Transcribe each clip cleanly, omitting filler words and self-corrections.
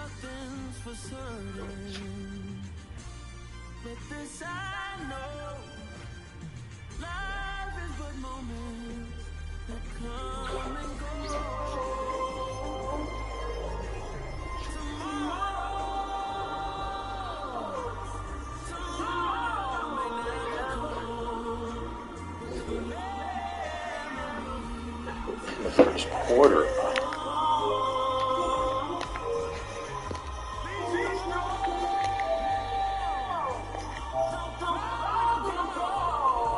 nothing's for certain, but this I know, life is but moments that come and go. The first quarter.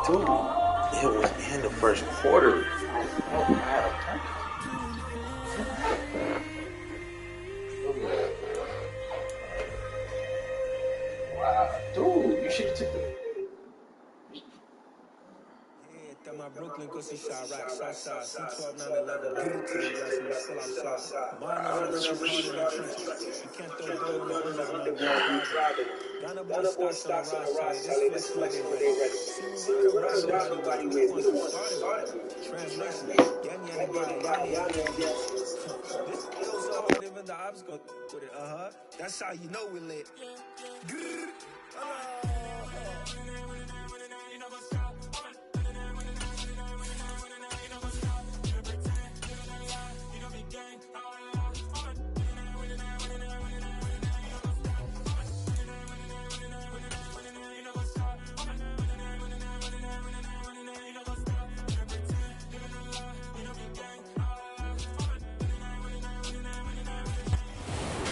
Dude, it was in the first quarter. Oh, wow. Wow. Dude, you should have took the... My Brooklyn cause he shot rock, shot, C12, 911, give it to the rest, and still outside. Mine on the shit hard in the trenches. You can't throw gold in the windows when I'm driving. Ghana boy stocks on the rise, this flex when they ready. See, we can rock nobody with, we don't want to start it. Translation, yanny yanny. This feels so hard, even the ops go with it, That's how you know we lit.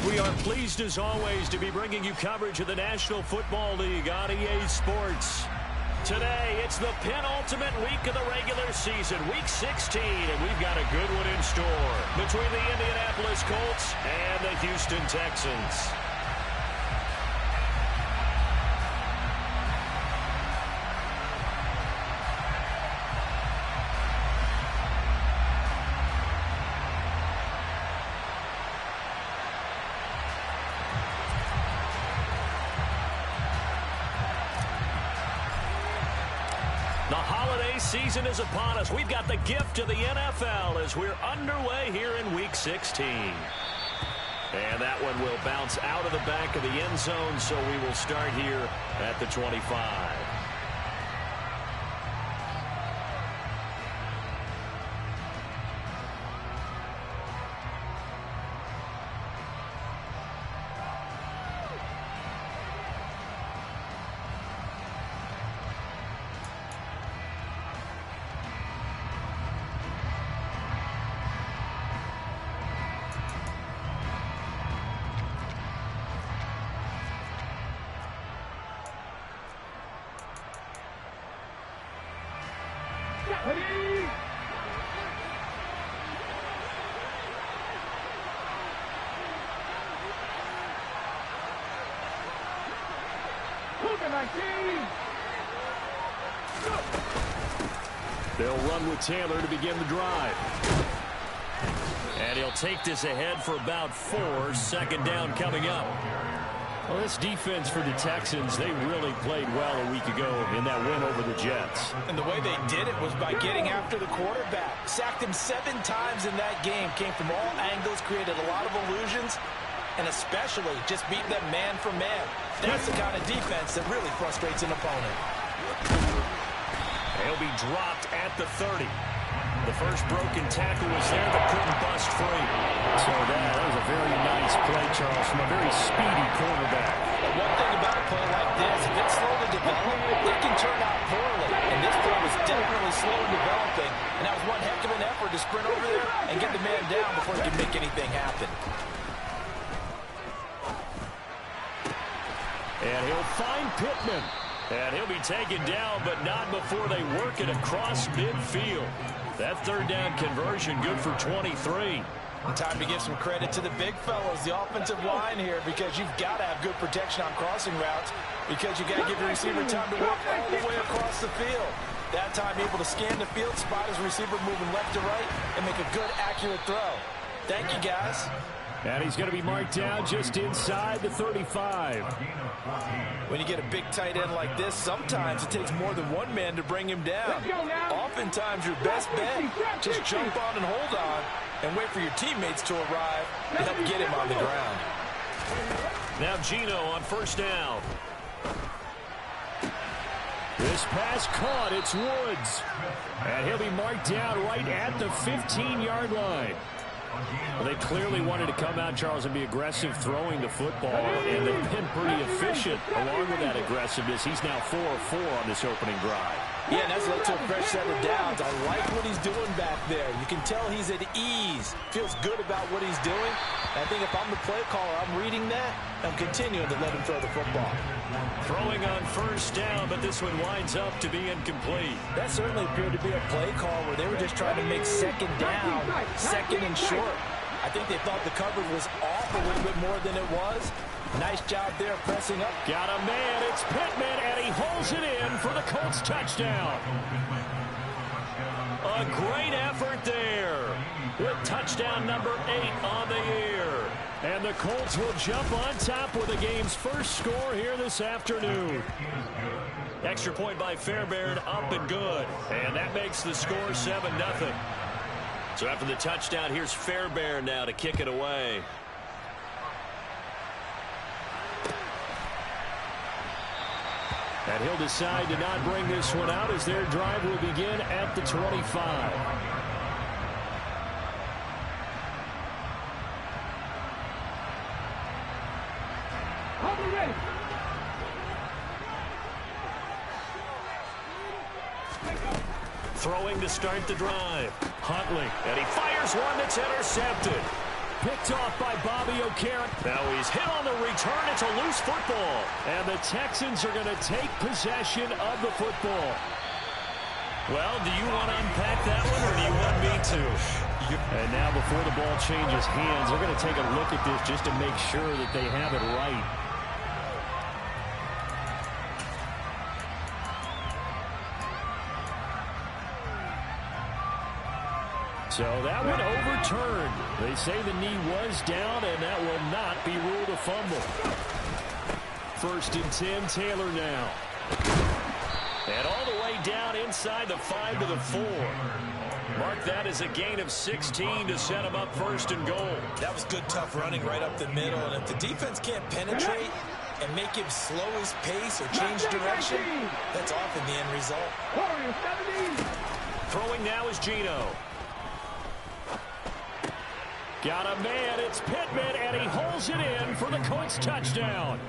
We are pleased, as always, to be bringing you coverage of the National Football League on EA Sports. Today, it's the penultimate week of the regular season, Week 16, and we've got a good one in store between the Indianapolis Colts and the Houston Texans. The holiday season is upon us. We've got the gift of the NFL as we're underway here in Week 16. And that one will bounce out of the back of the end zone, so we will start here at the 25. They'll run with Taylor to begin the drive. And he'll take this ahead for about 4. Second down coming up. Well, this defense for the Texans, they really played well a week ago in that win over the Jets. And the way they did it was by getting after the quarterback. Sacked him 7 times in that game. Came from all angles, created a lot of illusions, and especially just beat them man for man. That's the kind of defense that really frustrates an opponent. He'll be dropped at the 30. The first broken tackle was there that couldn't bust free. So that was a very nice play, Charles, from a very speedy quarterback. One thing about a play like this, if it's slow to develop, it can turn out poorly. And this play was definitely slow in developing. And that was one heck of an effort to sprint over there and get the man down before he could make anything happen. And he'll find Pittman. And he'll be taken down, but not before they work it across midfield. That third down conversion good for 23. And time to give some credit to the big fellows, the offensive line here, because you've got to have good protection on crossing routes, because you've got to give your receiver time to work all the way across the field. That time able to scan the field, spot his receiver moving left to right, and make a good, accurate throw. Thank you, guys. And he's going to be marked down just inside the 35. When you get a big tight end like this, sometimes it takes more than one man to bring him down. Oftentimes, your best bet, just jump on and hold on and wait for your teammates to arrive to help get him on the ground. Now Gino on first down. This pass caught. It's Woods. And he'll be marked down right at the 15-yard line. Well, they clearly wanted to come out, Charles, and be aggressive throwing the football, and they've been pretty efficient along with that aggressiveness. He's now 4 of 4 on this opening drive. Yeah, and that's led to a fresh set of downs. I like what he's doing back there. You can tell he's at ease, feels good about what he's doing. And I think if I'm the play caller, I'm reading that, I'm continuing to let him throw the football. Throwing on first down, but this one winds up to be incomplete. That certainly appeared to be a play call where they were just trying to make second down, second and short. I think they thought the coverage was off a little bit more than it was. Nice job there pressing up. Got a man, it's Pittman, and he holds it in for the Colts touchdown. A great effort there. With touchdown number 8 on the year. And the Colts will jump on top with the game's first score here this afternoon. Extra point by Fairbairn, up and good. And that makes the score 7-0. So after the touchdown, here's Fairbairn now to kick it away. And he'll decide to not bring this one out as their drive will begin at the 25. Throwing to start the drive. Huntley, and he fires one that's intercepted. Picked off by Bobby O'Carroll. Now he's hit on the return. It's a loose football. And the Texans are going to take possession of the football. Well, do you want to unpack that one, or do you want me to? And now before the ball changes hands, they're going to take a look at this just to make sure that they have it right. So that one overturned. They say the knee was down, and that will not be ruled a fumble. 1st and 10, Taylor now. And all the way down inside the 5 to the 4. Mark that as a gain of 16 to set him up 1st and goal. That was good, tough running right up the middle. And if the defense can't penetrate and make him slow his pace or change direction, that's often the end result. Throwing now is Gino. Got a man, it's Pittman, and he holds it in for the Colts touchdown.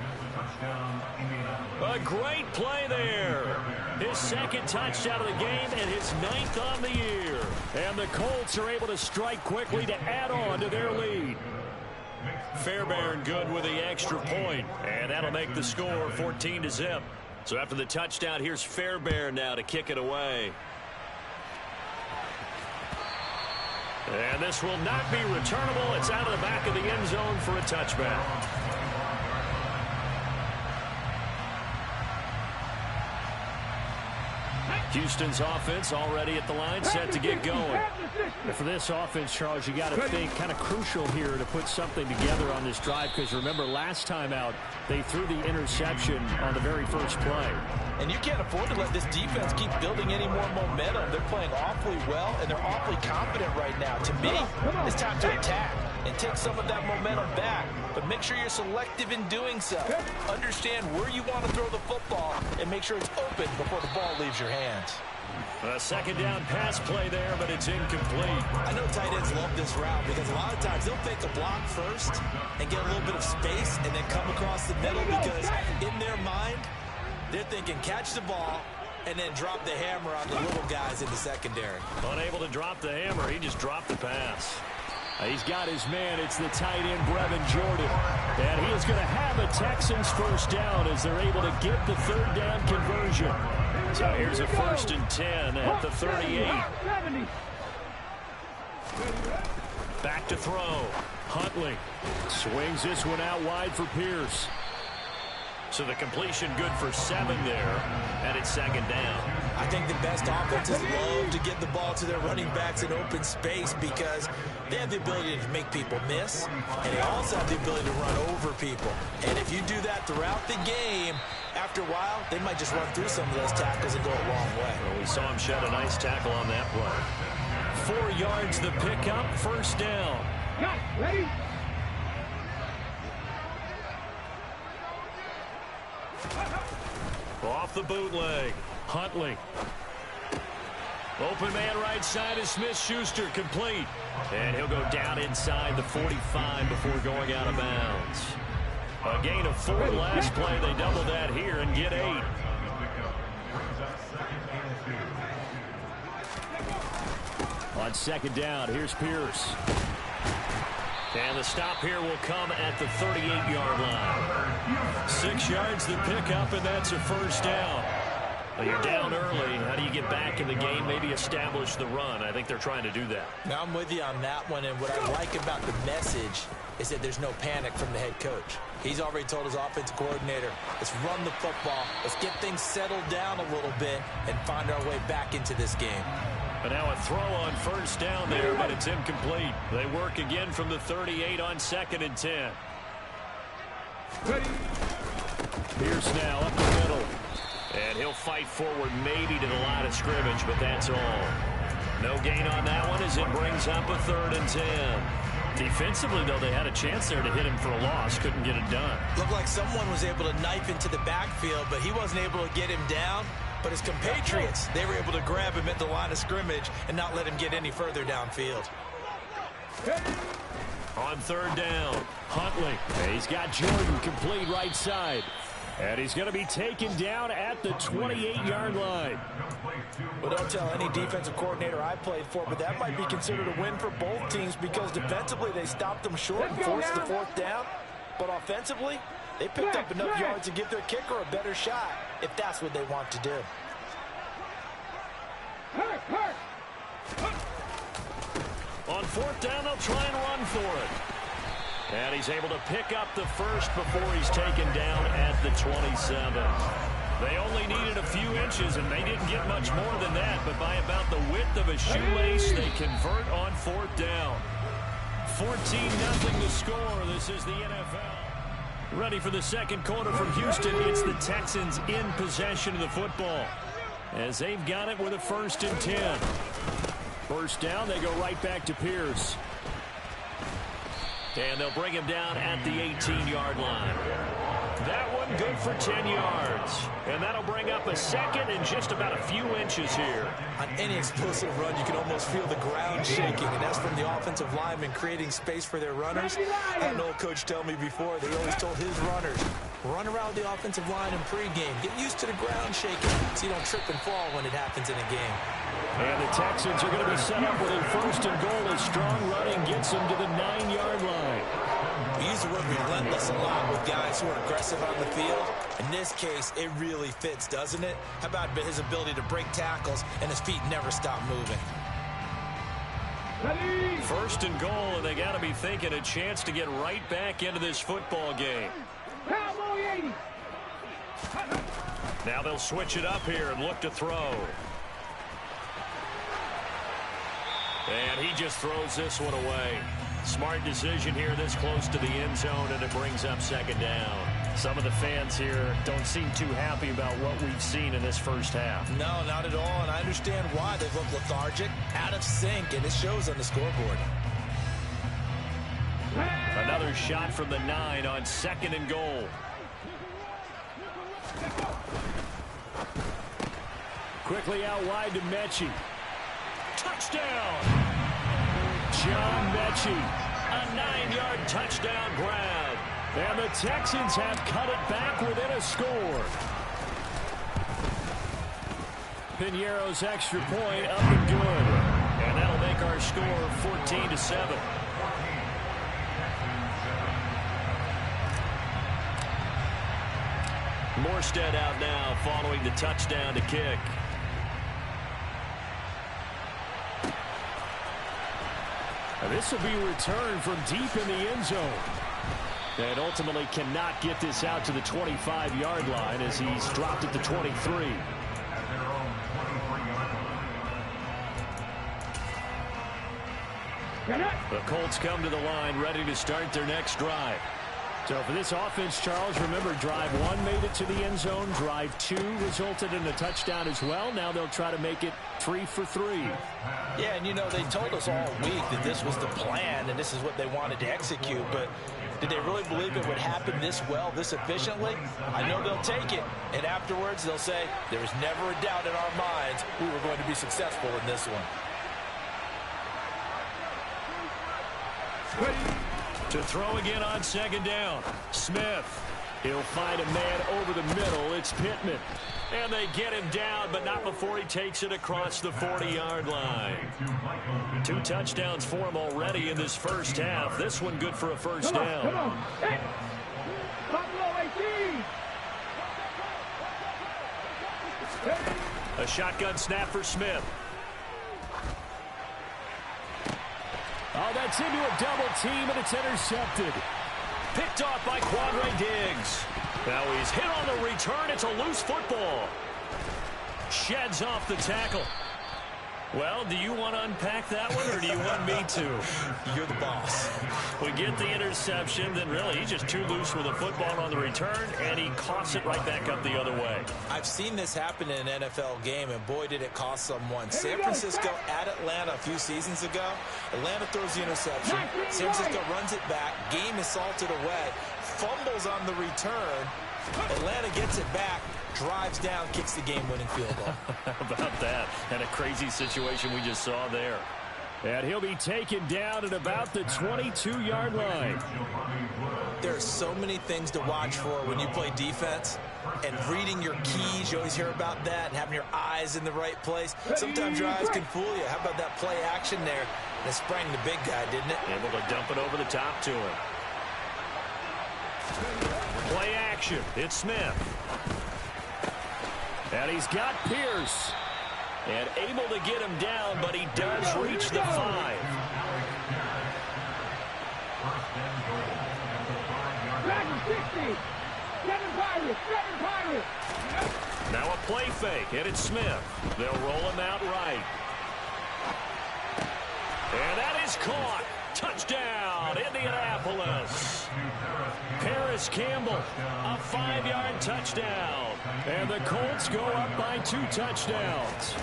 A great play there. His 2nd touchdown of the game and his 9th on the year. And the Colts are able to strike quickly to add on to their lead. Fairbairn good with the extra point, and that'll make the score 14-0. So after the touchdown, here's Fairbairn now to kick it away. And this will not be returnable. It's out of the back of the end zone for a touchback. Houston's offense already at the line, set to get going. And for this offense, Charles, you got to think kind of crucial here to put something together on this drive, because remember last time out, they threw the interception on the very first play. And you can't afford to let this defense keep building any more momentum. They're playing awfully well, and they're awfully confident right now. To me, it's time to attack and take some of that momentum back. But make sure you're selective in doing so. Understand where you want to throw the football and make sure it's open before the ball leaves your hands. A 2nd down pass play there, but it's incomplete. I know tight ends love this route because a lot of times they'll fake a block first and get a little bit of space and then come across the middle, because in their mind, they're thinking catch the ball and then drop the hammer on the little guys in the secondary. Unable to drop the hammer, he just dropped the pass. He's got his man. It's the tight end, Brevin Jordan. And he is going to have a Texans 1st down as they're able to get the 3rd down conversion. So here's a 1st and 10 at the 38. Back to throw. Huntley swings this one out wide for Pierce. So the completion good for 7 there, and it's 2nd down. I think the best offenses love to get the ball to their running backs in open space because they have the ability to make people miss, and they also have the ability to run over people. And if you do that throughout the game, after a while, they might just run through some of those tackles and go a long way. Well, we saw him shed a nice tackle on that play. 4 yards the pickup, 1st down. Ready? Off the bootleg. Huntley. Open man right side is Smith-Schuster, complete. And he'll go down inside the 45 before going out of bounds. A gain of 4 last play. They double that here and get 8. On second down, here's Pierce. And the stop here will come at the 38-yard line. 6 yards the pickup, and that's a first down. Well, you're down early. How do you get back in the game? Maybe establish the run. I think they're trying to do that. Now, I'm with you on that one, and what I like about the message is that there's no panic from the head coach. He's already told his offensive coordinator, let's run the football, let's get things settled down a little bit and find our way back into this game. But now a throw on first down there, but it's incomplete. They work again from the 38 on 2nd and 10. Pierce now up the middle. And he'll fight forward maybe to the line of scrimmage, but that's all. No gain on that one as it brings up a 3rd and 10. Defensively, though, they had a chance there to hit him for a loss. Couldn't get it done. Looked like someone was able to knife into the backfield, but he wasn't able to get him down. But his compatriots, they were able to grab him at the line of scrimmage and not let him get any further downfield. On 3rd down, Huntley. He's got Jordan complete right side. And he's going to be taken down at the 28-yard line. Well, don't tell any defensive coordinator I played for, but that might be considered a win for both teams because defensively they stopped them short and forced the 4th down. But offensively, they picked up enough yards to give their kicker a better shot if that's what they want to do. On 4th down, they'll try and run for it. And he's able to pick up the first before he's taken down at the 27. They only needed a few inches, and they didn't get much more than that. But by about the width of a shoelace, they convert on 4th down. 14-0 the score. This is the NFL. Ready for the second quarter from Houston. It's the Texans in possession of the football, as they've got it with a 1st and 10. First down, they go right back to Pierce. And they'll bring him down at the 18-yard line. That one good for 10 yards. And that'll bring up a 2nd and just about a few inches here. On any explosive run, you can almost feel the ground shaking, and that's from the offensive lineman creating space for their runners. I had an old coach tell me before, they always told his runners, run around the offensive line in pregame. Get used to the ground shaking so you don't trip and fall when it happens in a game. And the Texans are going to be set up with a 1st and goal as strong running gets them to the 9-yard line. We use the word relentless a lot with guys who are aggressive on the field. In this case, it really fits, doesn't it? How about his ability to break tackles and his feet never stop moving? 1st and goal, and they got to be thinking a chance to get right back into this football game. Now they'll switch it up here and look to throw. And he just throws this one away. Smart decision here this close to the end zone, and it brings up 2nd down. Some of the fans here don't seem too happy about what we've seen in this first half. No, not at all, and I understand why. They've looked lethargic, out of sync, and it shows on the scoreboard. Another shot from the 9 on 2nd and goal. Quickly out wide to Mechie. Touchdown! John Mechie, a 9-yard touchdown grab. And the Texans have cut it back within a score. Piñeiro's extra point up and good. And that'll make our score 14-7. Morstead out now following the touchdown to kick. This will be returned from deep in the end zone. And ultimately cannot get this out to the 25-yard line as he's dropped at the 23. The Colts come to the line ready to start their next drive. So for this offense, Charles, remember, drive 1 made it to the end zone. Drive 2 resulted in a touchdown as well. Now they'll try to make it 3 for 3. Yeah, and you know, they told us all week that this was the plan and this is what they wanted to execute. But did they really believe it would happen this well, this efficiently? I know they'll take it. And afterwards, they'll say, there was never a doubt in our minds we were going to be successful in this one. To throw again on second down. Smith. He'll find a man over the middle. It's Pittman. And they get him down, but not before he takes it across the 40-yard line. 2 touchdowns for him already in this first half. This one good for a first down. Come on. Hey. A shotgun snap for Smith. Oh, that's into a double team, and it's intercepted. Picked off by Quandre Diggs. Now he's hit on the return. It's a loose football. Sheds off the tackle. Well, do you want to unpack that one, or do you want me to? You're the boss. We get the interception, then really he's just too loose with a football on the return, and he coughs it right back up the other way. I've seen this happen in an NFL game, and boy, did it cost someone. San Francisco at Atlanta a few seasons ago. Atlanta throws the interception. San Francisco runs it back. Game is salted away. Fumbles on the return. Atlanta gets it back. Drives down, kicks the game-winning field goal. How about that? And a crazy situation we just saw there. And he'll be taken down at about the 22-yard line. There are so many things to watch for when you play defense. And reading your keys, you always hear about that, and having your eyes in the right place. Sometimes your eyes can fool you. How about that play action there? That sprang the big guy, didn't it? Able to dump it over the top to him. Play action. It's Smith. And he's got Pierce. And able to get him down, but he does reach the 5. Now a play fake, and it's Smith. They'll roll him out right. And that is caught. Touchdown, Indianapolis. Paris Campbell, a 5-yard touchdown. And the Colts go up by 2 touchdowns.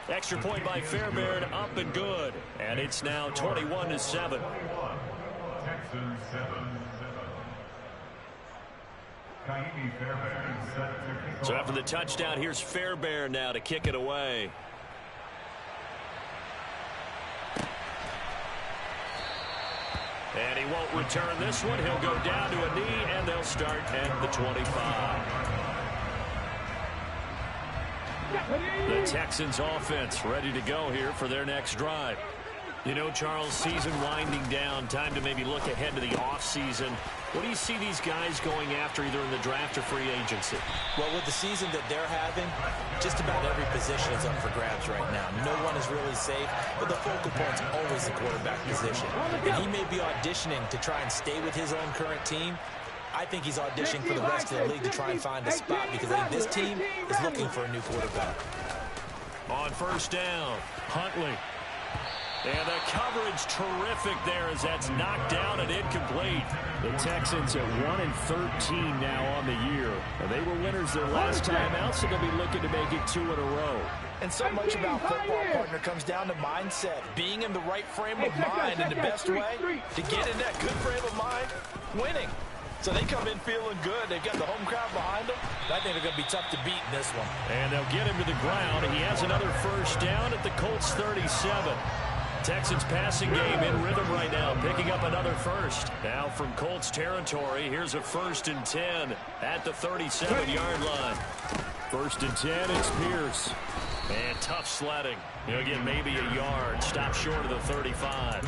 Extra point by Fairbairn, up and good. And it's now 21-7. So after the touchdown, here's Fairbairn now to kick it away. And he won't return this one. He'll go down to a knee, and they'll start at the 25. The Texans offense ready to go here for their next drive. You know, Charles, season winding down, time to maybe look ahead to the offseason. What do you see these guys going after either in the draft or free agency? Well, with the season that they're having, just about every position is up for grabs right now. No one is really safe, but the focal point's always the quarterback position. And he may be auditioning to try and stay with his own current team. I think he's auditioning for the rest of the league to try and find a spot because I think this team is looking for a new quarterback. On first down, Huntley. And the coverage terrific there as that's knocked down and incomplete. The Texans at 1-13 now on the year. And they were winners their last time out, so they'll be looking to make it 2 in a row. And so much about football, partner, comes down to mindset. Being in the right frame of mind, and the best way to get in that good frame of mind, winning. So they come in feeling good. They've got the home crowd behind them. I think they're going to be tough to beat in this one. And they'll get him to the ground. He has another first down at the Colts 37. Texans passing game in rhythm right now, picking up another first. Now from Colts territory, here's a 1st and 10 at the 37-yard line. 1st and 10, it's Pierce. And tough sledding. He'll get maybe a yard. Stop short of the 35.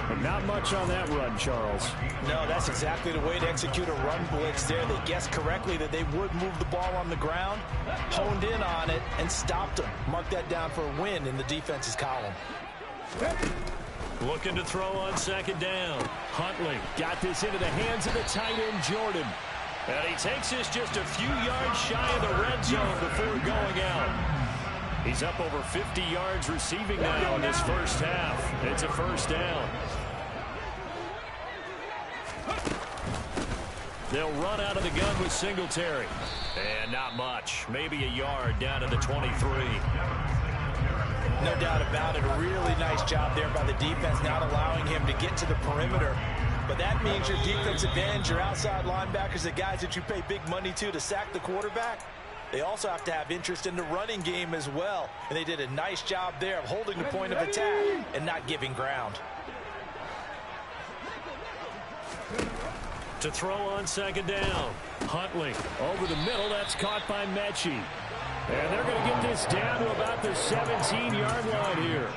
But not much on that run, Charles. No, that's exactly the way to execute a run blitz there. They guessed correctly that they would move the ball on the ground, honed in on it, and stopped them. Mark that down for a win in the defense's column. Looking to throw on second down. Huntley got this into the hands of the tight end, Jordan. And he takes this just a few yards shy of the red zone before going out. He's up over 50 yards receiving now in this first half. It's a first down. They'll run out of the gun with Singletary. And not much. Maybe a yard down to the 23. No doubt about it. A really nice job there by the defense, not allowing him to get to the perimeter. But that means your defensive ends, your outside linebackers, the guys that you pay big money to sack the quarterback, they also have to have interest in the running game as well. And they did a nice job there of holding the point of attack and not giving ground. To throw on second down. Huntley over the middle. That's caught by Mechie. And they're going to get this down to about the 17-yard line here.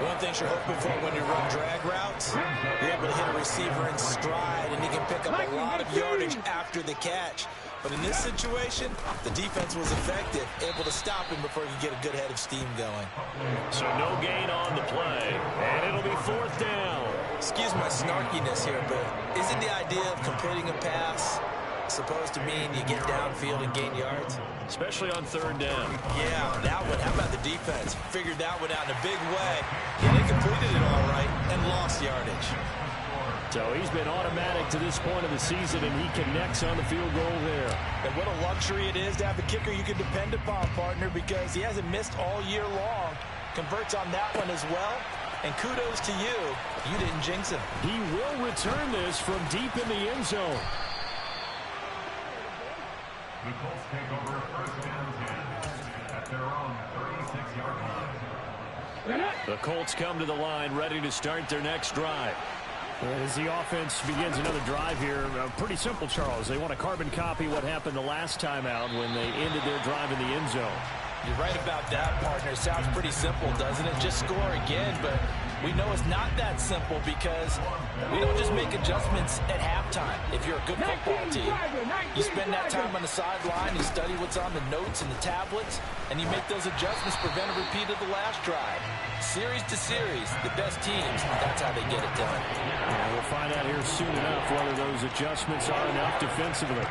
One thing you're hoping for when you run drag routes, you're able to hit a receiver in stride, and he can pick up a lot of yardage after the catch. But in this situation, the defense was effective, able to stop him before he could get a good head of steam going. So no gain on the play, and it'll be fourth down. Excuse my snarkiness here, but isn't the idea of completing a pass supposed to mean you get downfield and gain yards? Especially on third down. Yeah, that one. How about the defense? Figured that one out in a big way. Yeah, they completed it all right and lost yardage. So he's been automatic to this point of the season, and he connects on the field goal there. And what a luxury it is to have a kicker you can depend upon, partner, because he hasn't missed all year long. Converts on that one as well. And kudos to you. You didn't jinx him. He will return this from deep in the end zone. The Colts take over first and 10 at their own 36-yard line. The Colts come to the line ready to start their next drive. As the offense begins another drive here, pretty simple, Charles. They want to carbon copy what happened the last time out when they ended their drive in the end zone. You're right about that, partner. Sounds pretty simple, doesn't it? Just score again, but we know it's not that simple because we don't just make adjustments at halftime. If you're a good football team, you spend that time on the sideline, you study what's on the notes and the tablets, and you make those adjustments, prevent a repeat of the last drive. Series to series, the best teams, that's how they get it done. We'll find out here soon enough whether those adjustments are enough defensively.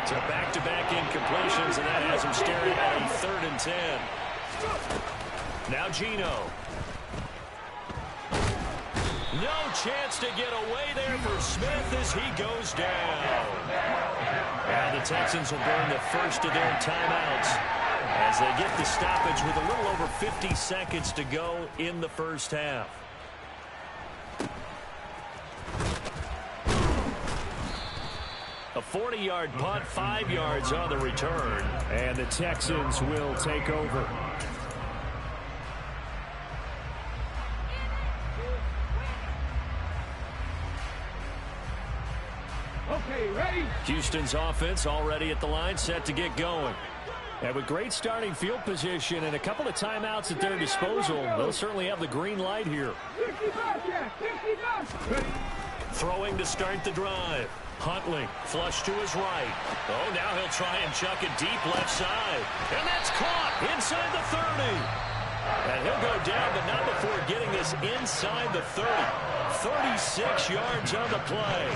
So back-to-back incompletions, and that has him staring at a 3rd and 10. Now Gino. No chance to get away there for Smith as he goes down. Now the Texans will burn the first of their timeouts as they get the stoppage with a little over 50 seconds to go in the first half. A 40-yard punt, 5 yards on the return. And the Texans will take over. Okay, ready? Houston's offense already at the line, set to get going. And with great starting field position and a couple of timeouts at their disposal, they'll certainly have the green light here. 65, Jack, 65. Throwing to start the drive. Huntley, flush to his right. Oh, now he'll try and chuck it deep left side. And that's caught inside the 30. And he'll go down, but not before getting this inside the 30. 36 yards on the play.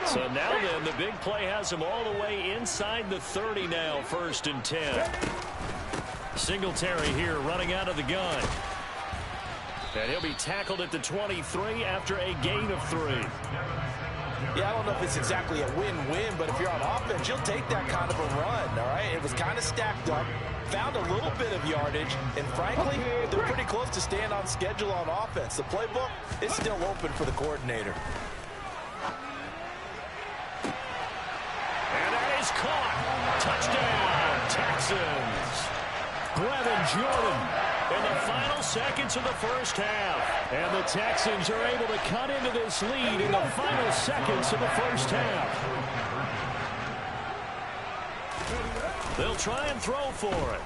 So now then, the big play has him all the way inside the 30 now, 1st and 10. Singletary here running out of the gun. And he'll be tackled at the 23 after a gain of 3. Yeah, I don't know if it's exactly a win-win, but if you're on offense, you'll take that kind of a run, all right? It was kind of stacked up, found a little bit of yardage, and frankly, they're pretty close to staying on schedule on offense. The playbook is still open for the coordinator. And that is caught. Touchdown, Texans. Brevin Jordan. In the final seconds of the first half. And the Texans are able to cut into this lead in the final seconds of the first half. They'll try and throw for it.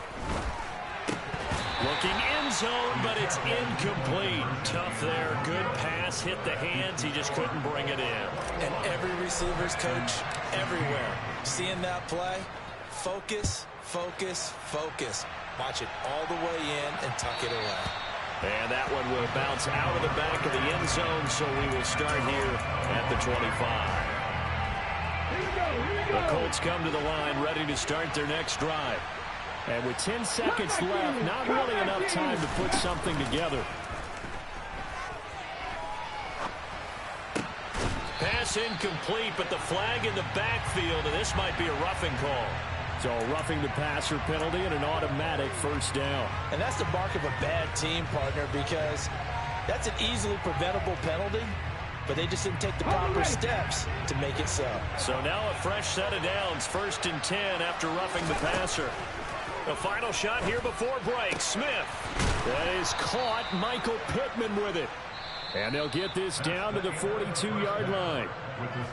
Looking end zone, but it's incomplete. Tough there. Good pass. Hit the hands. He just couldn't bring it in. And every receiver's coach everywhere. Seeing that play, focus, focus, focus. Watch it all the way in and tuck it away. And that one will bounce out of the back of the end zone, so we will start here at the 25. The Colts come to the line ready to start their next drive. And with 10 seconds left, not really enough time to put something together. Pass incomplete, but the flag in the backfield, and this might be a roughing call. So a roughing the passer penalty and an automatic first down. And that's the mark of a bad team, partner, because that's an easily preventable penalty, but they just didn't take the proper steps to make it so. So now a fresh set of downs, 1st and 10 after roughing the passer. The final shot here before break. Smith. That is caught. Michael Pittman with it. And they'll get this down to the 42-yard line.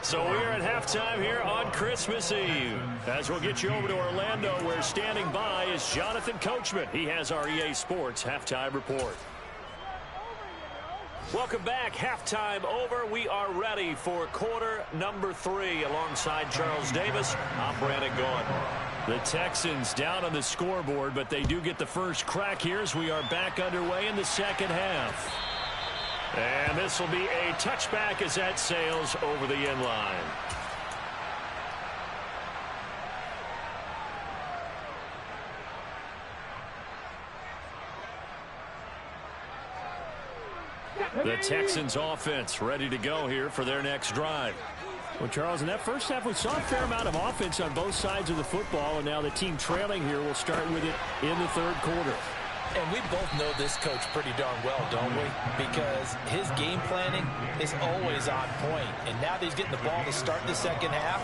So we're at halftime here on Christmas Eve. As we'll get you over to Orlando, where standing by is Jonathan Coachman. He has our EA Sports halftime report. Welcome back. Halftime over. We are ready for quarter number 3. Alongside Charles Davis, I'm Brandon Gaughan. The Texans down on the scoreboard, but they do get the first crack here as we are back underway in the second half. And this will be a touchback as that sails over the end line. The Texans offense ready to go here for their next drive. Well, Charles, in that first half, we saw a fair amount of offense on both sides of the football, and now the team trailing here will start with it in the third quarter. And we both know this coach pretty darn well, don't we? Because his game planning is always on point. And now that he's getting the ball to start the second half,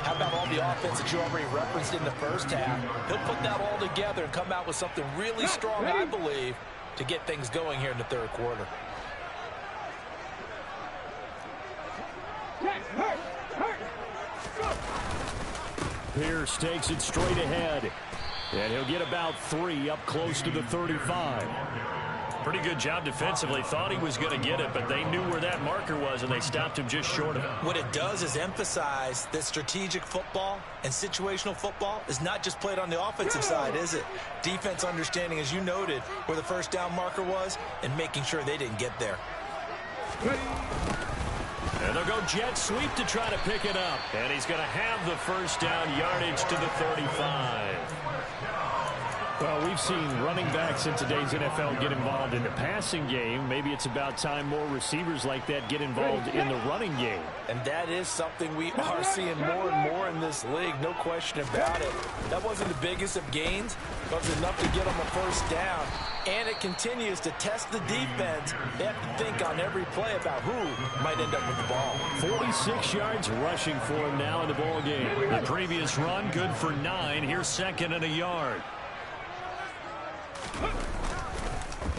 how about all the offense that you already referenced in the first half? He'll put that all together and come out with something really strong, I believe, to get things going here in the third quarter. Pierce takes it straight ahead. And he'll get about 3 up close to the 35. Pretty good job defensively. Thought he was going to get it, but they knew where that marker was, and they stopped him just short of it. What it does is emphasize that strategic football and situational football is not just played on the offensive side, is it? Defense understanding, as you noted, where the first down marker was and making sure they didn't get there. And they'll go jet sweep to try to pick it up. And he's going to have the first down yardage to the 35. Well, we've seen running backs in today's NFL get involved in the passing game. Maybe it's about time more receivers like that get involved in the running game. And that is something we are seeing more and more in this league, no question about it. That wasn't the biggest of gains, but it was enough to get them a first down. And it continues to test the defense. They have to think on every play about who might end up with the ball. 46 yards rushing for him now in the ball game. The previous run, good for 9. Here's 2nd and a yard.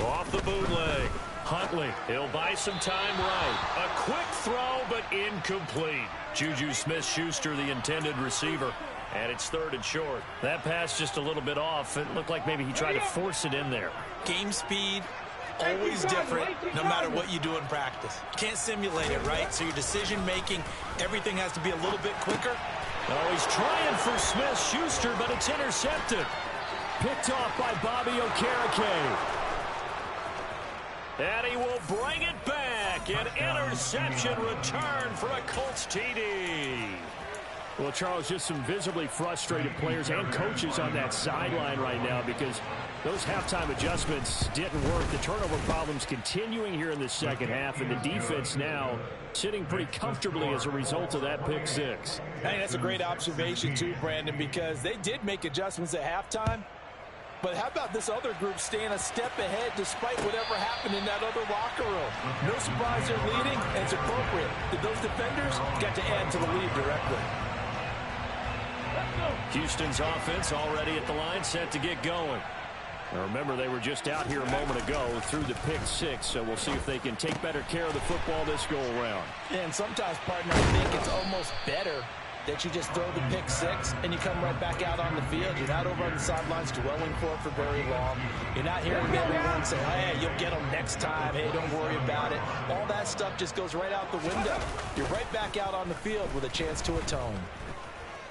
Off the bootleg. Huntley, he'll buy some time right. A quick throw, but incomplete. Juju Smith-Schuster, the intended receiver. And it's 3rd and short. That pass just a little bit off. It looked like maybe he tried to force it in there. Game speed, always different, no matter what you do in practice. You can't simulate it, right? So your decision-making, everything has to be a little bit quicker. Oh, he's trying for Smith-Schuster, but it's intercepted. Picked off by Bobby Okereke. And he will bring it back. An interception return for a Colts TD. Well, Charles, just some visibly frustrated players and coaches on that sideline right now because those halftime adjustments didn't work. The turnover problems continuing here in the second half, and the defense now sitting pretty comfortably as a result of that pick 6. I think that's a great observation too, Brandon, because they did make adjustments at halftime. But how about this other group staying a step ahead despite whatever happened in that other locker room? No surprise they're leading, and it's appropriate that those defenders got to add to the lead directly. Houston's offense already at the line, set to get going. Now remember, they were just out here a moment ago through the pick 6, so we'll see if they can take better care of the football this go-around. And sometimes, partner, I think it's almost better that you just throw the pick 6 and you come right back out on the field. You're not over on the sidelines dwelling for it for very long. You're not hearing everyone say, hey, you'll get them next time. Hey, don't worry about it. All that stuff just goes right out the window. You're right back out on the field with a chance to atone.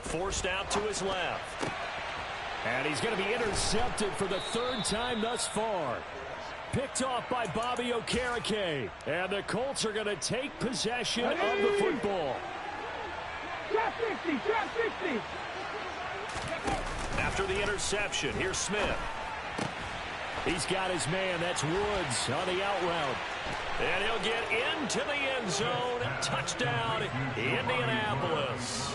Forced out to his left. And he's going to be intercepted for the 3rd time thus far. Picked off by Bobby Okereke. And the Colts are going to take possession of the football. Trap 60, trap 60. after the interception. Here's Smith. He's got his man. That's Woods on the out route. And he'll get into the end zone. Touchdown, Indianapolis.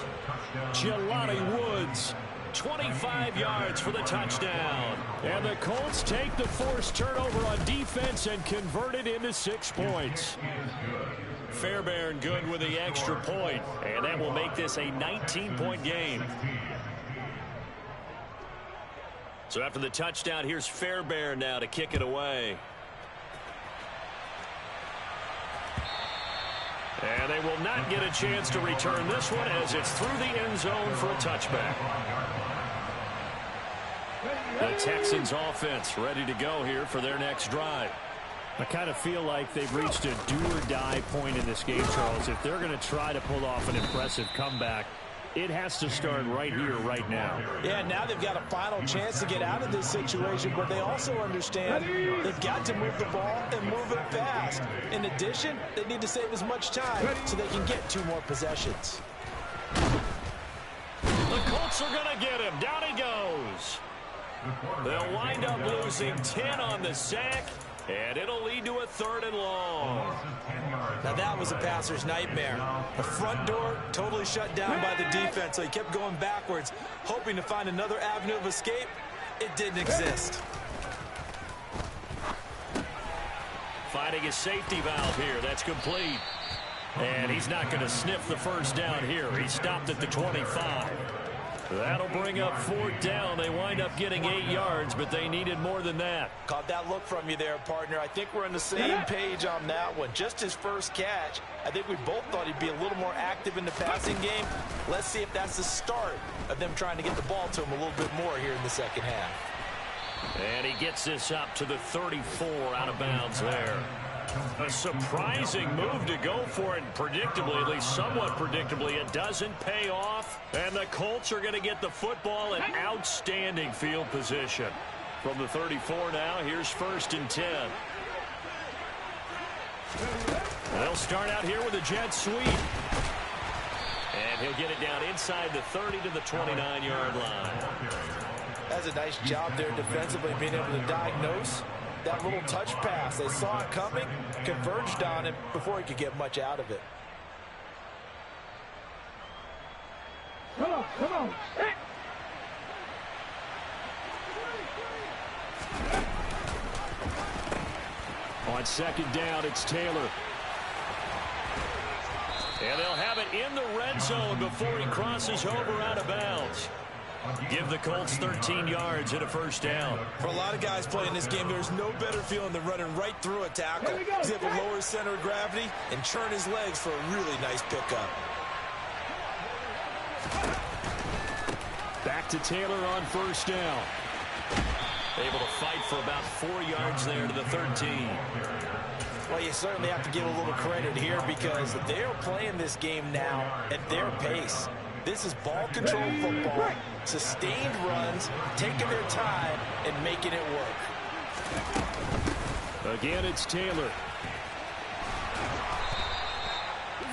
Jelani Woods. 25 yards for the touchdown. And the Colts take the forced turnover on defense and convert it into 6 points. Fairbairn good with the extra point, and that will make this a 19-point game. So after the touchdown, here's Fairbairn now to kick it away. And they will not get a chance to return this one as it's through the end zone for a touchback. The Texans offense ready to go here for their next drive. I kind of feel like they've reached a do-or-die point in this game, Charles. If they're going to try to pull off an impressive comeback, it has to start right here, right now. Yeah, now they've got a final chance to get out of this situation, but they also understand they've got to move the ball and move it fast. In addition, they need to save as much time so they can get 2 more possessions. The Colts are going to get him. Down he goes. They'll wind up losing 10 on the sack, and it'll lead to a 3rd and long. Now that was a passer's nightmare. The front door totally shut down by the defense, so he kept going backwards, hoping to find another avenue of escape. It didn't exist. Finding his safety valve here. That's complete. And he's not going to sniff the first down here. He stopped at the 25. That'll bring up 4th down. They wind up getting 8 yards, but they needed more than that. Caught that look from you there, partner. I think we're on the same page on that one. Just his first catch. I think we both thought he'd be a little more active in the passing game. Let's see if that's the start of them trying to get the ball to him a little bit more here in the second half. And he gets this up to the 34 out of bounds there. A surprising move to go for it, predictably, at least somewhat predictably. It doesn't pay off, and the Colts are going to get the football in outstanding field position. From the 34 now, here's 1st and 10. They'll start out here with a jet sweep. And he'll get it down inside the 30 to the 29-yard line. That's a nice job there defensively, being able to diagnose that little touch pass. They saw it coming, converged on him before he could get much out of it. Come on. On 2nd down, it's Taylor. And they'll have it in the red zone before he crosses over out of bounds. Give the Colts 13 yards and a 1st down. For a lot of guys playing this game, there's no better feeling than running right through a tackle. He's able to lower his center of gravity and churn his legs for a really nice pickup. Back to Taylor on 1st down. Able to fight for about 4 yards there to the 13. Well, you certainly have to give a little credit here because they're playing this game now at their pace. This is ball control football, sustained runs, taking their time, and making it work. Again, it's Taylor.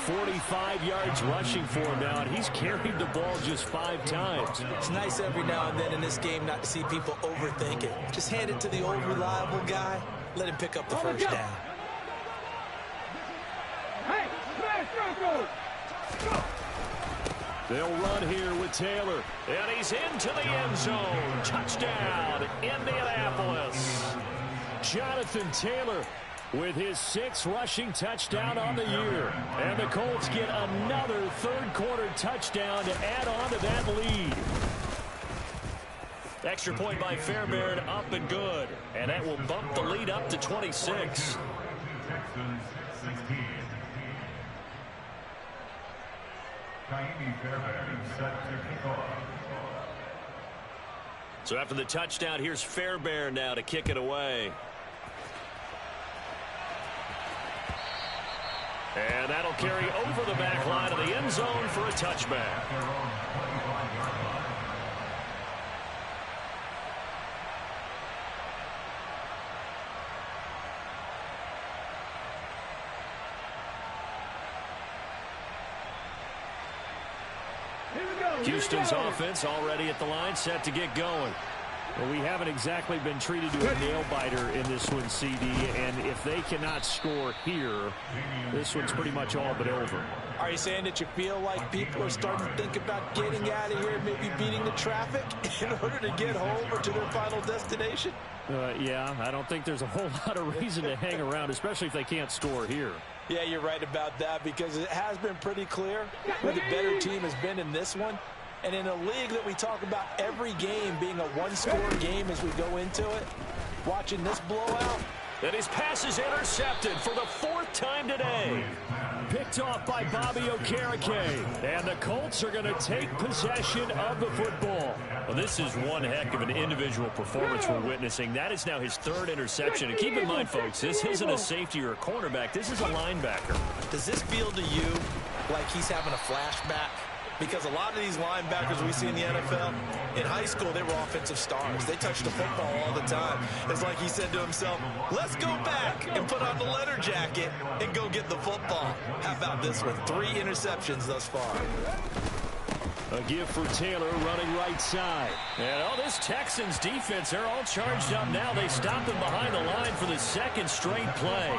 45 yards rushing for him now, and he's carried the ball just 5 times. It's nice every now and then in this game not to see people overthink it. Just hand it to the old reliable guy, let him pick up the 1st down. Hey, smash, go! They'll run here with Taylor. And he's into the end zone. Touchdown, Indianapolis. Jonathan Taylor with his 6th rushing touchdown on the year. And the Colts get another 3rd quarter touchdown to add on to that lead. Extra point by Fairbairn, up and good. And that will bump the lead up to 26. Texans 16. So after the touchdown, here's Fairbairn now to kick it away. And that'll carry over the back line of the end zone for a touchback. Here we go. Houston's offense already at the line, set to get going. Well, we haven't exactly been treated to a nail-biter in this one, CD, and if they cannot score here, this one's pretty much all but over. Are you saying that you feel like people are starting to think about getting out of here, maybe beating the traffic in order to get home or to their final destination? Yeah, I don't think there's a whole lot of reason to hang around, especially if they can't score here. Yeah, you're right about that, because it has been pretty clear who the better team has been in this one. And in a league that we talk about every game being a one-score game as we go into it, watching this blowout. And his pass is intercepted for the 4th time today. Picked off by Bobby Okereke. And the Colts are going to take possession of the football. Well, this is one heck of an individual performance we're witnessing. That is now his 3rd interception. And keep in mind, folks, this isn't a safety or a cornerback. This is a linebacker. Does this feel to you like he's having a flashback? Because a lot of these linebackers we see in the NFL, in high school, they were offensive stars. They touched the football all the time. It's like he said to himself, let's go back and put on the leather jacket and go get the football. How about this one? 3 interceptions thus far. A give for Taylor running right side. And this Texans defense, they're all charged up now. They stopped him behind the line for the 2nd straight play.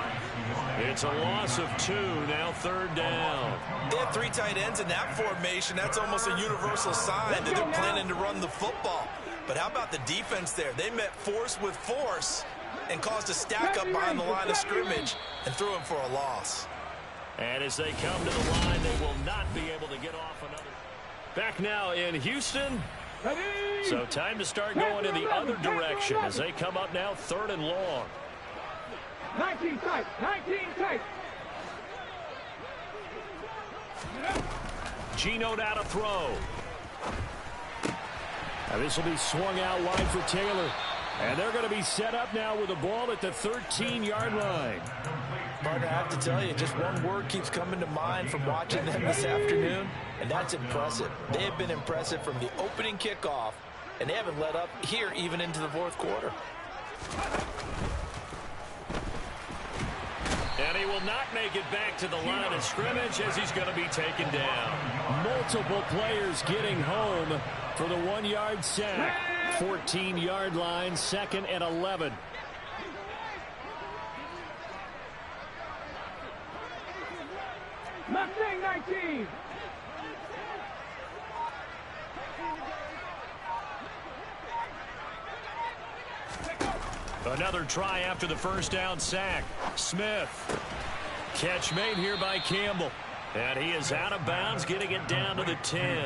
It's a loss of 2, now 3rd down. They have 3 tight ends in that formation. That's almost a universal sign that they're planning to run the football. But how about the defense there? They met force with force and caused a stack up behind the line of scrimmage and threw him for a loss. And as they come to the line, they will not be able to get off another. Back now in Houston. So time to start going in the other direction as they come up now 3rd and long. 19 tight, 19 tight. Geno now to throw. Now this will be swung out wide for Taylor. And they're going to be set up now with the ball at the 13-yard line. Partner, I have to tell you, just one word keeps coming to mind from watching them this afternoon, and that's impressive. They have been impressive from the opening kickoff, and they haven't let up here even into the 4th quarter. And he will not make it back to the line of scrimmage as he's going to be taken down. Multiple players getting home for the 1-yard sack. 14-yard line, 2nd and 11. Mustang 19. Another try after the 1st down sack. Smith. Catch made here by Campbell. And he is out of bounds, getting it down to the 10.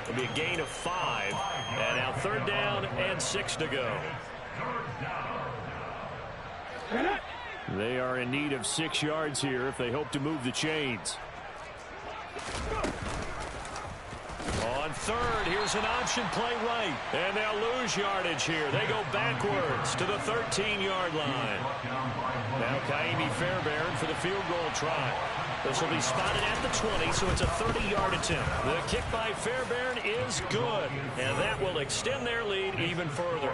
It'll be a gain of 5. And now 3rd down and 6 to go. They are in need of 6 yards here if they hope to move the chains. On 3rd, here's an option play right. And they'll lose yardage here. They go backwards to the 13-yard line. Now Kaimi Fairbairn for the field goal try. This will be spotted at the 20, so it's a 30-yard attempt. The kick by Fairbairn is good, and that will extend their lead even further.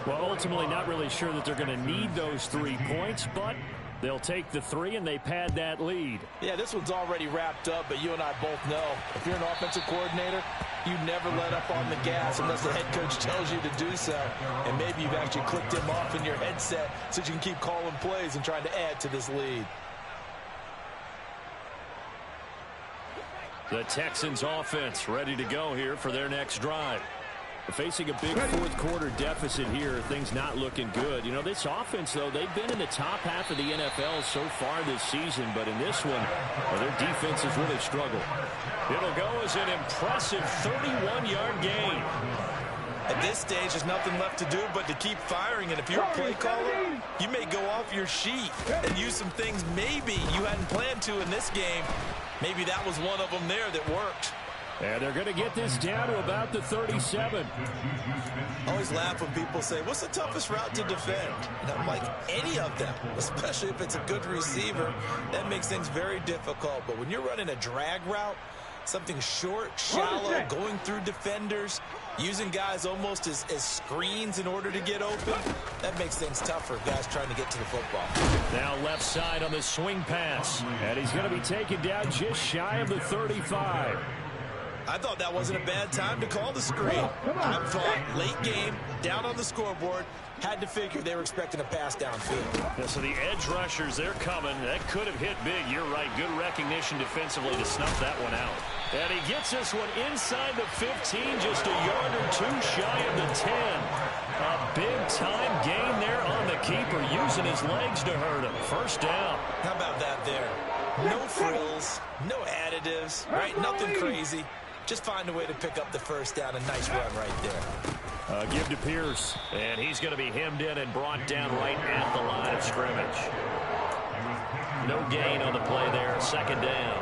Well, ultimately not really sure that they're going to need those 3 points, but they'll take the 3 and they pad that lead. Yeah, this one's already wrapped up, but you and I both know if you're an offensive coordinator, you never let up on the gas unless the head coach tells you to do so. And maybe you've actually clicked him off in your headset so you can keep calling plays and trying to add to this lead. The Texans offense ready to go here for their next drive. Facing a big 4th quarter deficit here, things not looking good. You know, this offense, though, they've been in the top half of the NFL so far this season, but in this one, well, their defense has really struggled. It'll go as an impressive 31-yard gain. At this stage, there's nothing left to do but to keep firing, and if you're a play caller, you may go off your sheet and use some things maybe you hadn't planned to in this game. Maybe that was one of them there that worked. And they're going to get this down to about the 37. I always laugh when people say, what's the toughest route to defend? And I'm like, any of them, especially if it's a good receiver. That makes things very difficult. But when you're running a drag route, something short, shallow, going through defenders, using guys almost as screens in order to get open, that makes things tough for guys trying to get to the football. Now left side on the swing pass. And he's going to be taken down just shy of the 35. I thought that wasn't a bad time to call the screen. I thought late game, down on the scoreboard, had to figure they were expecting a pass downfield. Yeah, so the edge rushers, they're coming. That could have hit big. You're right. Good recognition defensively to snuff that one out. And he gets this one inside the 15, just a yard or two shy of the 10. A big-time gain there on the keeper, using his legs to hurt him. First down. How about that there? No frills, no additives, right? Nothing crazy. Just find a way to pick up the first down. A nice run right there. Give to Pierce, and he's going to be hemmed in and brought down right at the line of scrimmage. No gain on the play there. Second down.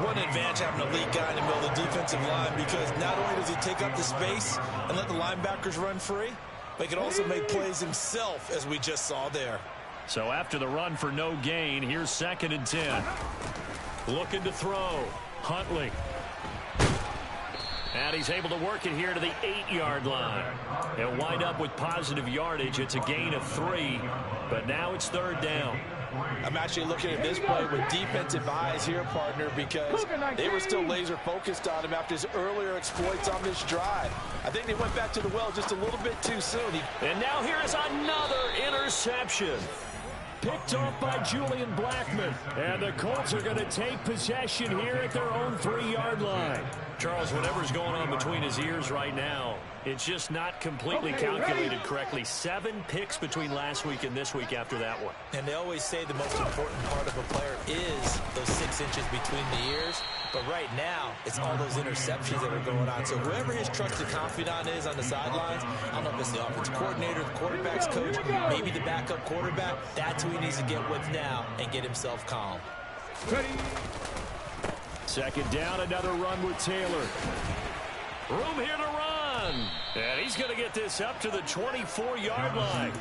One advantage having a lead guy in the middle of the defensive line, because not only does he take up the space and let the linebackers run free, but he can also make plays himself, as we just saw there. So after the run for no gain, here's 2nd and 10. Looking to throw. Huntley. And he's able to work it here to the 8-yard line. He'll wind up with positive yardage. It's a gain of 3, but now it's 3rd down. I'm actually looking at this play with defensive eyes here, partner, because they were still laser focused on him after his earlier exploits on this drive. I think they went back to the well just a little bit too soon. And now here is another interception. Picked off by Julian Blackman. And the Colts are going to take possession here at their own 3-yard line. Charles, whatever's going on between his ears right now, it's just not completely calculated correctly. 7 picks between last week and this week after that one. And they always say the most important part of a player is those 6 inches between the ears. But right now, it's all those interceptions that are going on. So whoever his trusted confidant is on the sidelines, I don't know if it's the offensive coordinator, the quarterback's coach, maybe the backup quarterback, that's who he needs to get with now and get himself calm. Ready. 2nd down, another run with Taylor. Room here to run. And he's going to get this up to the 24-yard line.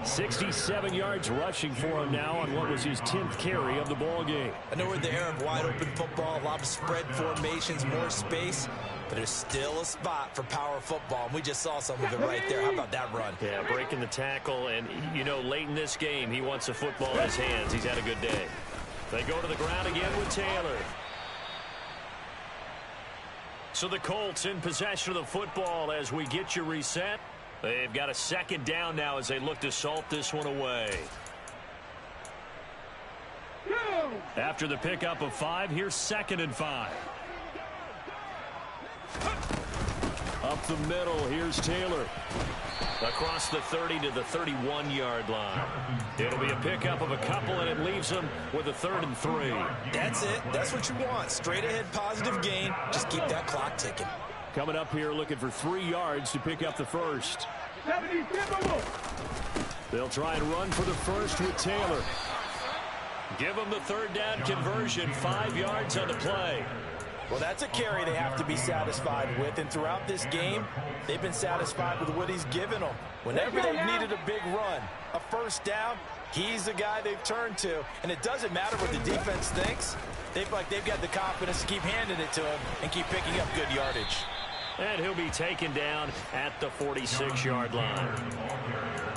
67 yards rushing for him now on what was his 10th carry of the ball game. I know we're in the era of wide-open football, a lot of spread formations, more space, but there's still a spot for power football, and we just saw some of it right there. How about that run? Yeah, breaking the tackle, and, you know, late in this game, he wants the football in his hands. He's had a good day. They go to the ground again with Taylor. So the Colts in possession of the football as we get you reset. They've got a 2nd down now as they look to salt this one away. After the pickup of 5, here's 2nd and 5. Up the middle, here's Taylor. Across the 30 to the 31-yard line. It'll be a pickup of a couple, and it leaves them with a 3rd and 3. That's it. That's what you want. Straight ahead positive gain. Just keep that clock ticking. Coming up here looking for 3 yards to pick up the first. They'll try and run for the first with Taylor. Give them the 3rd down conversion. 5 yards on the play. Well, that's a carry they have to be satisfied with, and throughout this game, they've been satisfied with what he's given them. Whenever they've needed a big run, a first down, he's the guy they've turned to. And it doesn't matter what the defense thinks. They've got the confidence to keep handing it to him and keep picking up good yardage. And he'll be taken down at the 46-yard line.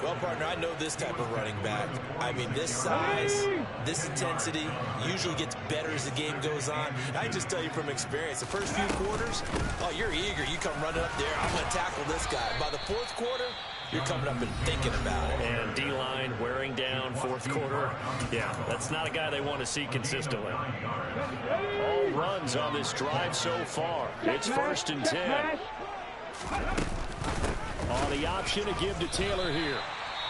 Well, partner, I know this type of running back. I mean, this size, this intensity usually gets better as the game goes on. I just tell you from experience, the first few quarters, oh, you're eager. You come running up there. I'm going to tackle this guy. By the 4th quarter, you're coming up and thinking about it. And D-line wearing down 4th quarter. Yeah, that's not a guy they want to see consistently. All runs on this drive so far. It's 1st and 10. On the option to give to Taylor here.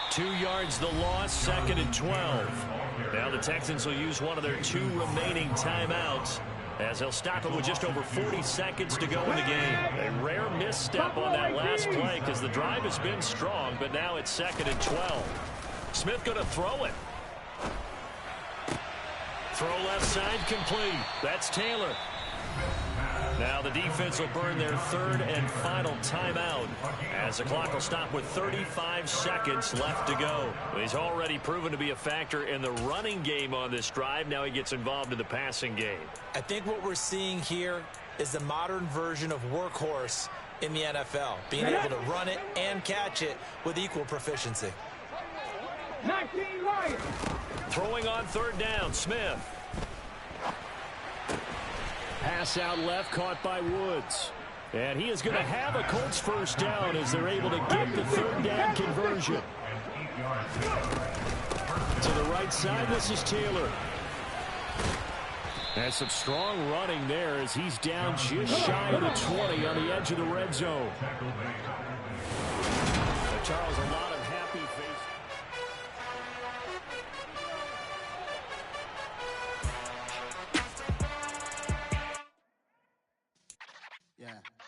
2 yards the loss, 2nd and 12. Now the Texans will use one of their 2 remaining timeouts as they'll stop it with just over 40 seconds to go in the game. A rare misstep on that last play because the drive has been strong, but now it's 2nd and 12. Smith going to throw it. Throw left side complete. That's Taylor. Now the defense will burn their 3rd and final timeout as the clock will stop with 35 seconds left to go. He's already proven to be a factor in the running game on this drive. Now he gets involved in the passing game. I think what we're seeing here is the modern version of workhorse in the NFL, being able to run it and catch it with equal proficiency. 19 Lions. Throwing on 3rd down, Smith. Pass out left, caught by Woods. And he is going to have a Colts first down as they're able to get the third down conversion. To the right side, this is Taylor. And some strong running there as he's down just shy of the 20 on the edge of the red zone. But Charles, a lot of happy faces. Yeah.